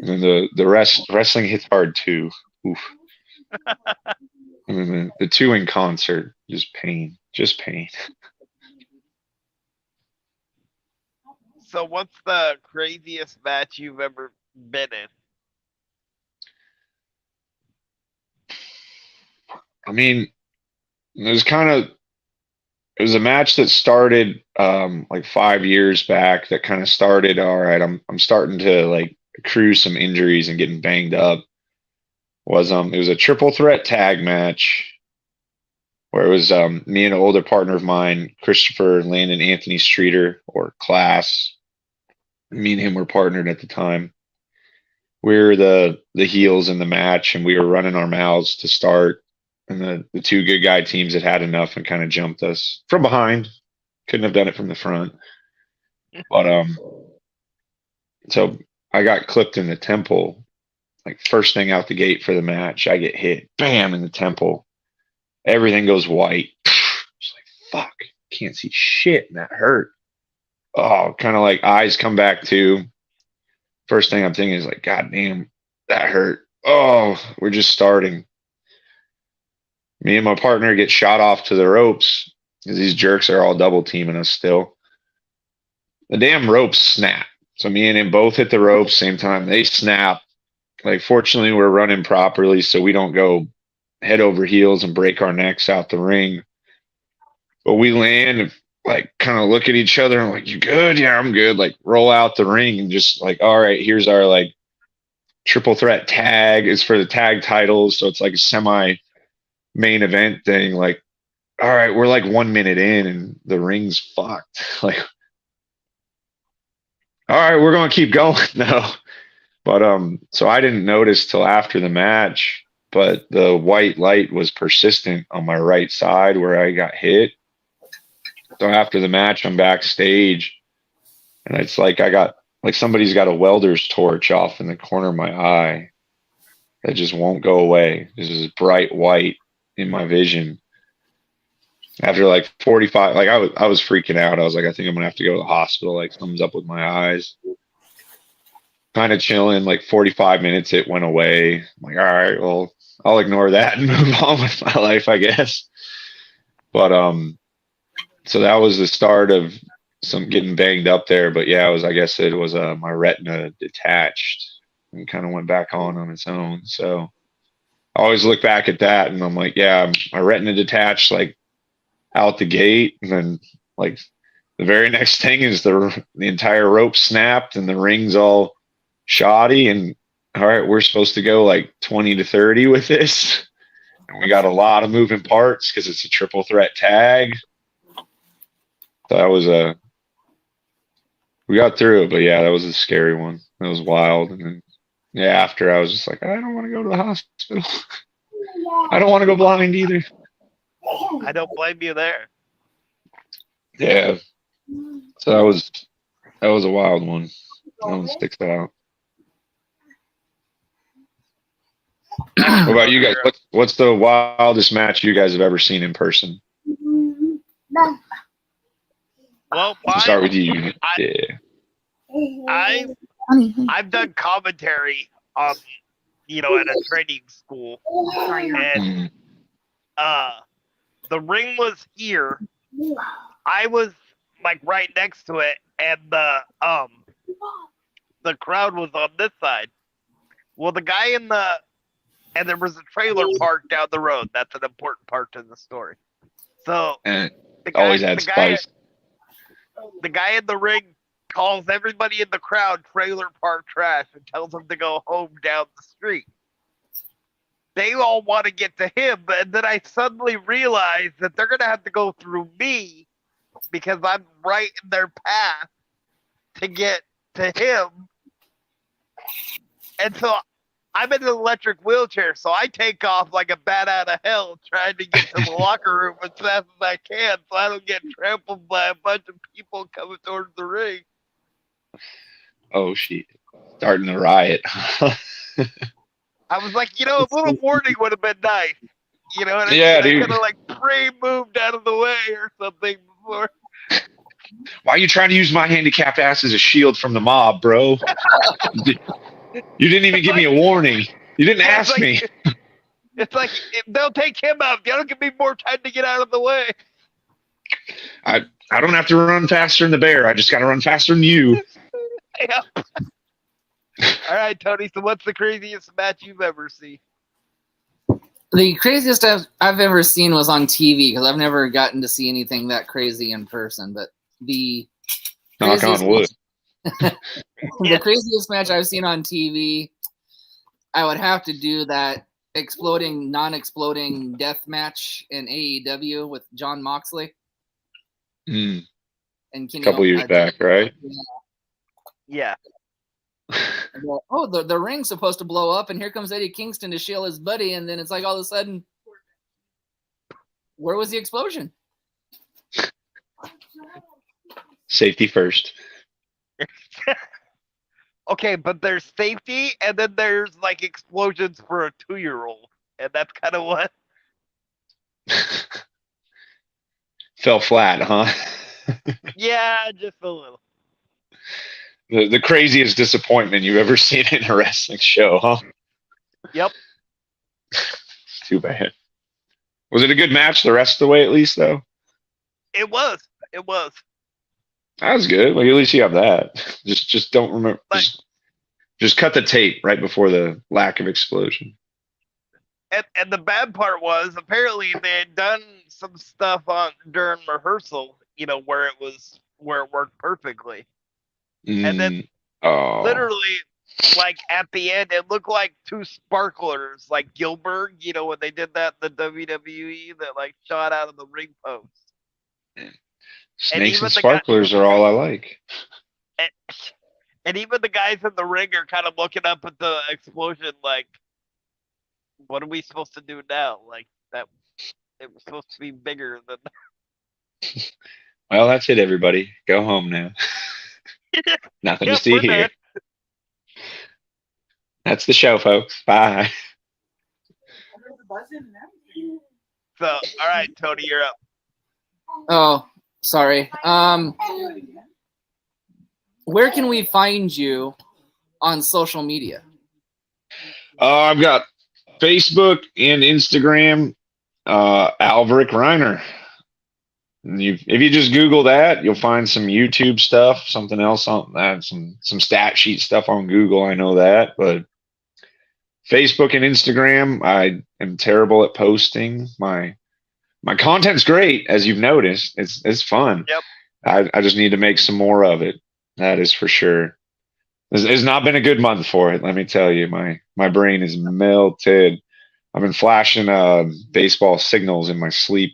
then the wrestling hits hard too. Oof. And then the two in concert, just pain. So, what's the craziest match you've ever been in? I mean, it was a match that started like 5 years back. That kind of started. All right, I'm starting to like accrue some injuries and getting banged up. It was a triple threat tag match where it was me and an older partner of mine, Christopher Landon Anthony Streeter, or Class. Me and him were partnered at the time. We were the heels in the match, and we were running our mouths to start. And the two good guy teams had enough and kind of jumped us from behind. Couldn't have done it from the front. But so I got clipped in the temple. Like first thing out the gate for the match, I get hit, bam, in the temple. Everything goes white. It's like, fuck, can't see shit, and that hurt. Oh, kind of like eyes come back too. First thing I'm thinking is like, God damn, that hurt. Oh, we're just starting. Me and my partner get shot off to the ropes because these jerks are all double teaming us still. The damn ropes snap. So me and him both hit the ropes same time. They snap. Like, fortunately, we're running properly, so we don't go head over heels and break our necks out the ring. But we land and like kind of look at each other and like, you good? Yeah, I'm good. Like roll out the ring and just like, all right, here's our like triple threat tag. It's for the tag titles. So it's like a semi main event thing. Like, all right, we're like 1 minute in and the ring's fucked. Like, all right, we're going to keep going now. But so I didn't notice till after the match, but the white light was persistent on my right side where I got hit. So after the match, I'm backstage, and it's like I got like somebody's got a welder's torch off in the corner of my eye that just won't go away. This is bright white in my vision. After like 45, like I was freaking out. I was like, I think I'm gonna have to go to the hospital. Like something's up with my eyes. Kind of chilling. Like 45 minutes, it went away. I'm like, all right, well, I'll ignore that and move on with my life, I guess. But so that was the start of some getting banged up there. But yeah, I guess it was my retina detached and kind of went back on its own. So I always look back at that and I'm like, yeah, my retina detached like out the gate, and then like the very next thing is the entire rope snapped and the ring's all shoddy, and all right, we're supposed to go like 20 to 30 with this, and we got a lot of moving parts because it's a triple threat tag. So that was we got through it, but yeah, that was a scary one. That was wild. And then yeah, after I was just like, I don't want to go to the hospital. I don't want to go blind either. I don't blame you there. Yeah. So that was a wild one. That one sticks out. What about you guys? What's the wildest match you guys have ever seen in person? Well, I'll start with you. I've done commentary at a training school, and the ring was here. I was like right next to it, and the crowd was on this side. Well, the guy and there was a trailer park down the road. That's an important part to the story. So the guy, always adds spice. The guy in the ring calls everybody in the crowd trailer park trash and tells them to go home down the street. They all want to get to him, and then I suddenly realize that they're going to have to go through me because I'm right in their path to get to him. And so I'm in an electric wheelchair, so I take off like a bat out of hell trying to get to the locker room as fast as I can so I don't get trampled by a bunch of people coming towards the ring. Oh, shit. Starting a riot. I was like, a little warning would have been nice. You know what I mean? Yeah, dude. I could have like moved out of the way or something before. Why are you trying to use my handicapped ass as a shield from the mob, bro? You didn't even give me a warning. You didn't ask me. It's like, they'll take him out. They'll give me more time to get out of the way. I don't have to run faster than the bear. I just got to run faster than you. Yeah. All right, Tony. So what's the craziest match you've ever seen? The craziest I've ever seen was on TV because I've never gotten to see anything that crazy in person. But the knock on wood. The craziest match I've seen on TV, I would have to do that exploding, non-exploding death match in AEW with John Moxley. And Kenny, a couple years back, right? Yeah. Oh, the ring's supposed to blow up, and here comes Eddie Kingston to shield his buddy, and then it's like all of a sudden, where was the explosion? Safety first. Okay, but there's safety, and then there's like explosions for a 2-year-old, and that's kind of what fell flat, huh? Yeah, just a little. The craziest disappointment you've ever seen in a wrestling show, huh? Yep. Too bad. Was it a good match the rest of the way, at least, though? It was. It was. That was good. Like, at least you have that. Just don't remember. Like, just cut the tape right before the lack of explosion. And the bad part was apparently they had done some stuff during rehearsal, where it worked perfectly. And then literally, like at the end, it looked like two sparklers, like Gilbert, when they did that in the WWE, that like shot out of the ring post. Snakes and sparklers are all I like. And even the guys in the ring are kind of looking up at the explosion like, what are we supposed to do now? Like, that it was supposed to be bigger than that. Well, that's it, everybody. Go home now. Nothing to see here. That's the show, folks. Bye. So, all right, Tony, you're up. Oh, sorry. Where can we find you on social media? I've got Facebook and Instagram, Alvaric Reiner. If you just Google that, you'll find some YouTube stuff, something else on that, some stat sheet stuff on Google. I know that, but Facebook and Instagram, I am terrible at posting. My content's great, as you've noticed. It's fun. Yep. I just need to make some more of it. That is for sure. It's not been a good month for it. Let me tell you, my brain is melted. I've been flashing baseball signals in my sleep.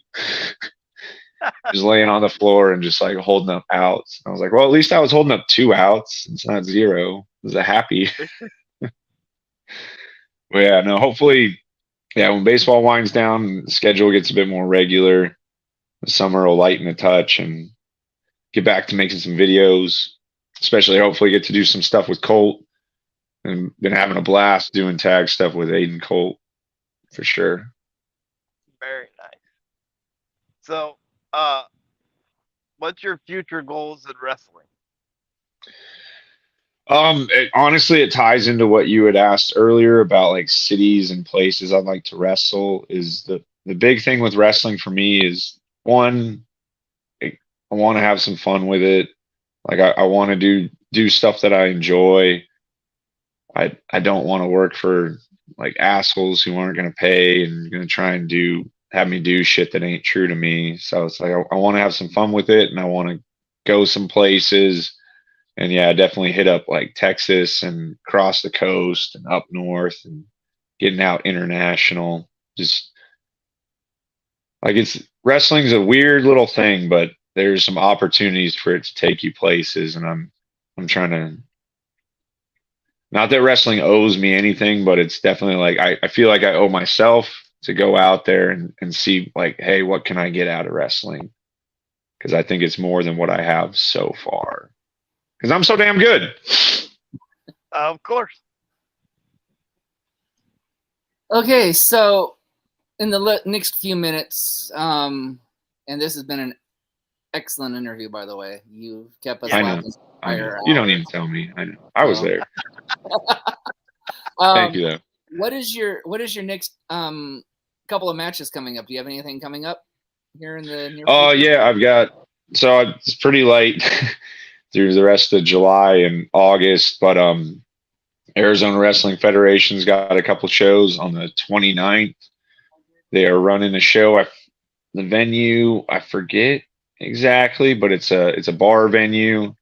Just laying on the floor and just like holding up outs. I was like, well, at least I was holding up 2 outs. It's not 0. It was a happy. Well, yeah, no, hopefully, yeah, when baseball winds down, the schedule gets a bit more regular. The summer will lighten a touch and get back to making some videos, especially hopefully get to do some stuff with Colt. And been having a blast doing tag stuff with Aiden Colt for sure. Very nice. So, what's your future goals in wrestling? Honestly, it ties into what you had asked earlier about like cities and places I'd like to wrestle. Is the big thing with wrestling for me is, one, I want to have some fun with it. Like I want to do stuff that I enjoy. I don't want to work for like assholes who aren't going to pay and going to try and have me do shit that ain't true to me. So it's like I want to have some fun with it, and I want to go some places. And yeah, definitely hit up like Texas and across the coast and up north and getting out international. Just like wrestling's a weird little thing, but there's some opportunities for it to take you places, and I'm trying to. Not that wrestling owes me anything, but it's definitely like I feel like I owe myself to go out there and see like, hey, what can I get out of wrestling? Because I think it's more than what I have so far. Because I'm so damn good. Of course. Okay, so in the next few minutes, and this has been an excellent interview, by the way. You've kept us. I know. You don't need to tell me. I know. I was there. Thank you, though. What is your next couple of matches coming up? Do you have anything coming up here in the near future? Oh yeah, I've got. So it's pretty late through the rest of July and August, but Arizona Wrestling Federation's got a couple shows on the 29th They are running a show. The venue, I forget exactly, but it's a bar venue.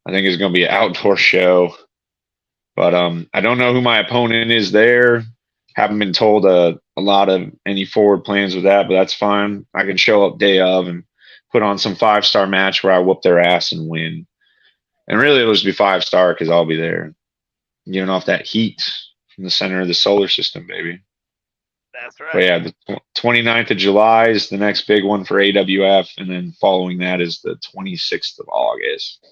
I think it's going to be an outdoor show. But I don't know who my opponent is there. Haven't been told a lot of any forward plans with that, but that's fine. I can show up day of and put on some 5-star match where I whoop their ass and win. And really, it'll just be 5-star because I'll be there, giving off that heat from the center of the solar system, baby. That's right. But yeah, the 29th of July is the next big one for AWF, and then following that is the 26th of August.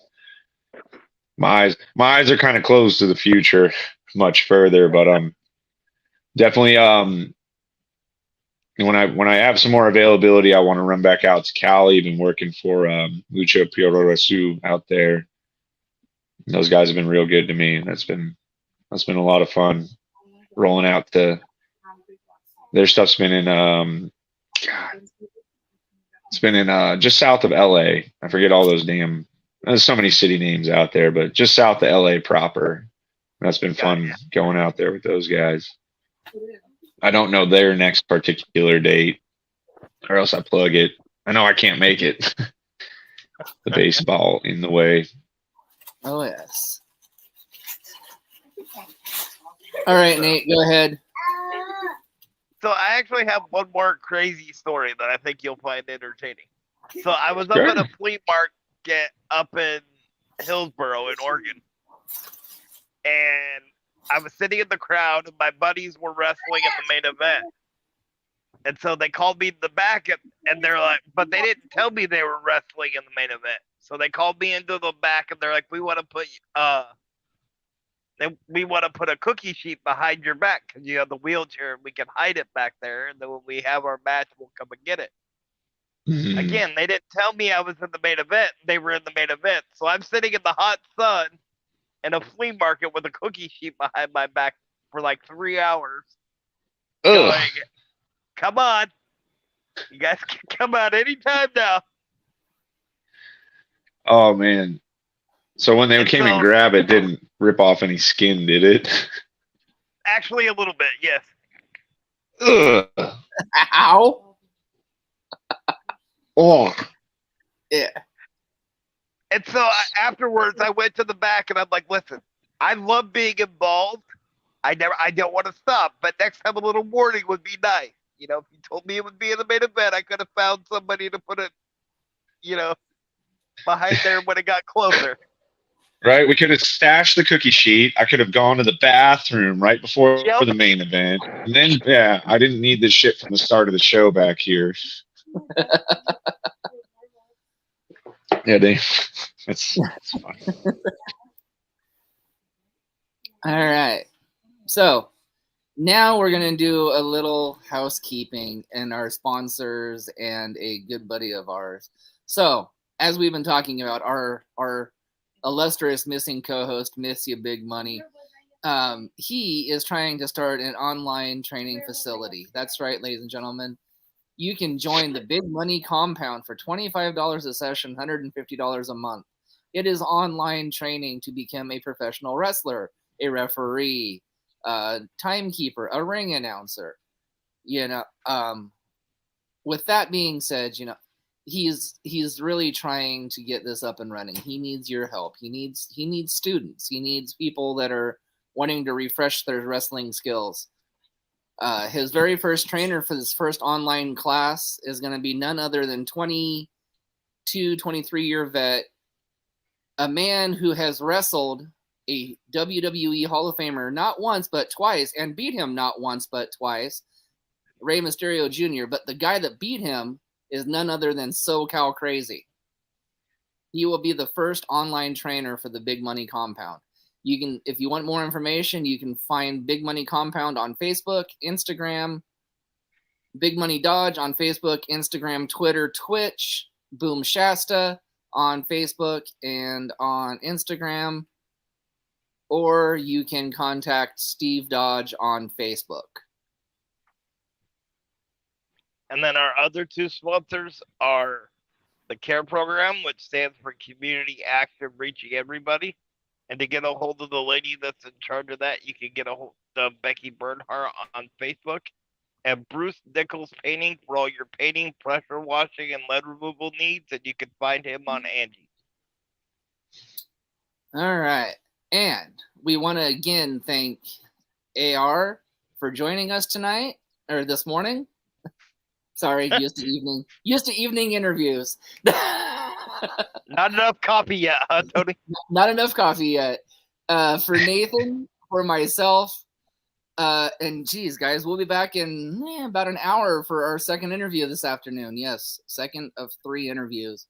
My eyes are kind of closed to the future much further, but definitely when I have some more availability, I want to run back out to Cali. Been working for Lucha Puroresu out there. Those guys have been real good to me. That's been a lot of fun rolling out to their stuff's been in it's been in just south of LA. I forget all those there's so many city names out there, but just south of LA proper. That's been fun going out there with those guys. I don't know their next particular date, or else I plug it. I know I can't make it. The baseball in the way. Oh, yes. All right, Nate, go ahead. So I actually have one more crazy story that I think you'll find entertaining. So I was up at a flea market up in Hillsboro in Oregon, and I was sitting in the crowd, and my buddies were wrestling in the main event. And so they called me in the back, and they're like, but they didn't tell me they were wrestling in the main event. So they called me into the back, and they're like, we want to put a cookie sheet behind your back because you have the wheelchair, and we can hide it back there. And then when we have our match, we'll come and get it. Mm-hmm. Again, they didn't tell me I was in the main event. They were in the main event. So I'm sitting in the hot sun in a flea market with a cookie sheet behind my back for like 3 hours. Going, come on. You guys can come out anytime now. Oh, man. So when they came and grab it, didn't rip off any skin, did it? Actually, a little bit, yes. Ugh. Ow. Oh. Yeah. And so afterwards, I went to the back, and I'm like, listen, I love being involved. I don't want to stop, but next time a little warning would be nice. You know, if you told me it would be in the main event, I could have found somebody to put it, behind there when it got closer. Right? We could have stashed the cookie sheet. I could have gone to the bathroom right before the main event. And then, yeah, I didn't need this shit from the start of the show back here. Yeah, that's fine. All right. So now we're going to do a little housekeeping and our sponsors and a good buddy of ours. So as we've been talking about, our illustrious missing co-host, Miss Ya Big Money, he is trying to start an online training facility. That's right, ladies and gentlemen. You can join the Big Money Compound for $25 a session, $150 a month. It is online training to become a professional wrestler, a referee, a timekeeper, a ring announcer. With that being said, he's really trying to get this up and running. He needs your help. He needs students. He needs people that are wanting to refresh their wrestling skills. His very first trainer for this first online class is going to be none other than 23-year vet, a man who has wrestled a WWE Hall of Famer not once but twice and beat him not once but twice, Rey Mysterio Jr., but the guy that beat him is none other than SoCal Crazy. He will be the first online trainer for the Big Money Compound. You can, if you want more information, you can find Big Money Compound on Facebook, Instagram, Big Money Dodge on Facebook, Instagram, Twitter, Twitch, Boom Shasta on Facebook and on Instagram, or you can contact Steve Dodge on Facebook. And then our other two sponsors are the CARE program, which stands for Community Action Reaching Everybody. And to get a hold of the lady that's in charge of that, you can get a hold of Becky Bernhardt on Facebook. and Bruce Nichols Painting for all your painting, pressure washing, and lead removal needs, and you can find him on Angie. All right. And we want to again thank AR for joining us tonight, or this morning. Sorry, used to evening interviews. Not enough coffee yet, huh, Tony? Not enough coffee yet. For Nathan, for myself, and geez, guys, we'll be back in about an hour for our second interview this afternoon. Yes, second of 3 interviews.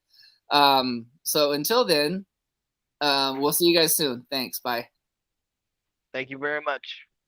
So until then, we'll see you guys soon. Thanks. Bye. Thank you very much.